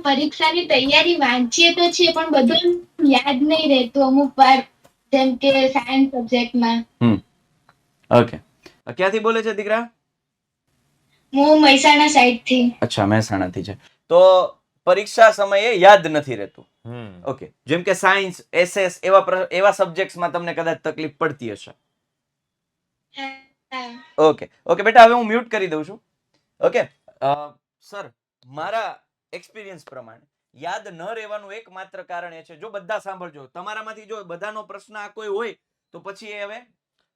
પરીક્ષાની તૈયારી વાંચીએ તો છીએ પણ બધું યાદ નહીં રહેતું અમુક વાર, જેમ કે સાયન્સ સબ્જેક્ટમાં. ઓકે, ક્યાંથી બોલે છે દીકરા? હું મહેસાણા સાઈડથી. અચ્છા, મહેસાણાથી છે. તો પરીક્ષા સમયે યાદ નથી રહેતું. ઓકે, જેમ કે સાયન્સ, એસએસ એવા સબ્જેક્ટ્સમાં તમને કદાચ તકલીફ પડતી હશે. ઓકે ઓકે બેટા, હવે હું મ્યુટ કરી દઉં છું. ઓકે સર, મારા એક્સપિરિયન્સ પ્રમાણે યાદ ન રહેવાનું એકમાત્ર કારણ એ છે, જો બધા સાંભળજો, તમારામાંથી જો બધાનો પ્રશ્ન આ કોઈ હોય તો પછી એ હવે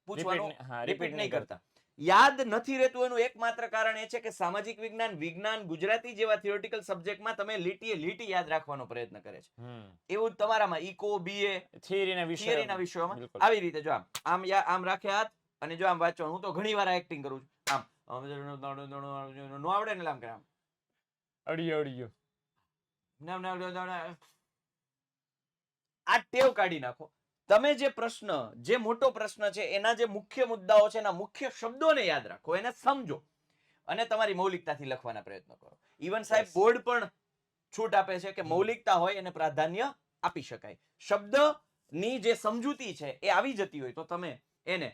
પૂછવાનું રિપીટ નહીં કરતા. યાદ નથી રહેતું એનું એકમાત્ર કારણ એ છે કે સામાજિક વિજ્ઞાન, વિજ્ઞાન, ગુજરાતી જેવા થિયોરિટિકલ સબ્જેક્ટમાં તમે લીટીએ લીટી યાદ રાખવાનો પ્રયત્ન કરે છે. એવું તમારામાં ઇકો, બીએ, થિયરીના વિષયોમાં આવી રીતે જો આમ રાખે હાથ અને જો આમ વાંચવાનું. હું તો ઘણી વાર એક્ટિંગ કરું છું, આમ નો આવડે ને આમ કરે, આમ અડિયો આ ટેવ કાઢી નાખો. તમે જે પ્રશ્ન, જે મોટો પ્રશ્ન છે એના જે મુખ્ય મુદ્દાઓ છે એના મુખ્ય શબ્દોને યાદ રાખો, એને સમજો અને તમારી મૌલિકતાથી લખવાના પ્રયત્ન કરો. ઇવન સાહેબ બોર્ડ પણ છૂટ આપે છે કે મૌલિકતા હોય એને પ્રાધાન્ય આપી શકાય. શબ્દની જે સમજૂતી છે એ આવી જતી હોય તો તમે એને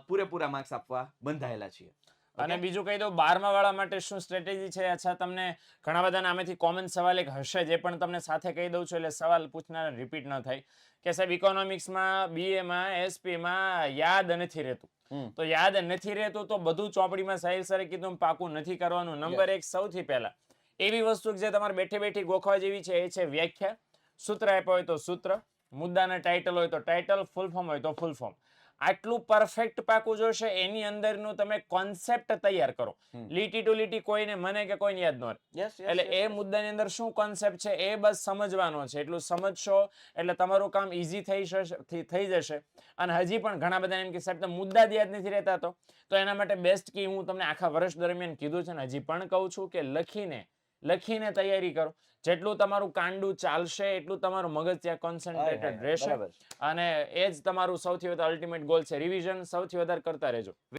પૂરેપૂરા માર્ક્સ આપવા બંધાયેલા છીએ. અને બીજું કહી દઉં, 12મા વાળા માટે શું સ્ટ્રેટેજી છે. અચ્છા, તમને ઘણા બધાના આમાંથી કોમન સવાલ એક હશે, જે પણ તમને સાથે કહી દઉં છું એટલે સવાલ પૂછનાર રિપીટ ન થાય. કે સાહેબ ઇકોનોમિક્સમાં, બીએમાં, એસપીમાં યાદ નથી રહેતું. તો યાદ નથી રહેતું તો બધું ચોપડીમાં સાહેબ સરે કીધું પાકું નથી કરવાનું. નંબર 1, સૌથી પહેલા એવી વસ્તુ જે તમારે બેઠી બેઠી ગોખવા જેવી છે એ છે વ્યાખ્યા. સૂત્ર આપ્યા હોય તો સૂત્ર, મુદ્દાના ટાઇટલ હોય તો ટાઇટલ, ફૂલ ફોર્મ હોય તો ફૂલ ફોર્મ. આટલું પરફેક્ટ પાકું જોશે. એની અંદરનું તમે કોન્સેપ્ટ તૈયાર કરો. લીટી ટુ લીટી કોઈને મને કે કોઈને યાદ ન રહે. એટલે એ મુદ્દાની અંદર શું કોન્સેપ્ટ છે એ બસ સમજવાનો છે. એટલું સમજશો એટલે તમારું કામ ઈઝી થઈ જશે. અને હજી પણ ઘણા બધા એમ કે સાહેબ તો મુદ્દા જ યાદ નથી રહેતા, તો એના માટે બેસ્ટ કી હું તમને આખા વર્ષ દરમિયાન કીધું છે ને હજી પણ કહું છું કે લખીને તૈયારી કરો. જેટલું તમારું કાંડું ચાલશે એટલું તમારું મગજ ત્યાં કોન્સન્ટ્રેટેડ રહેશે. અને એ જ તમારું સૌથી વધારે અલ્ટિમેટ ગોલ છે. રિવિઝન સૌથી વધારે કરતા રહેજો.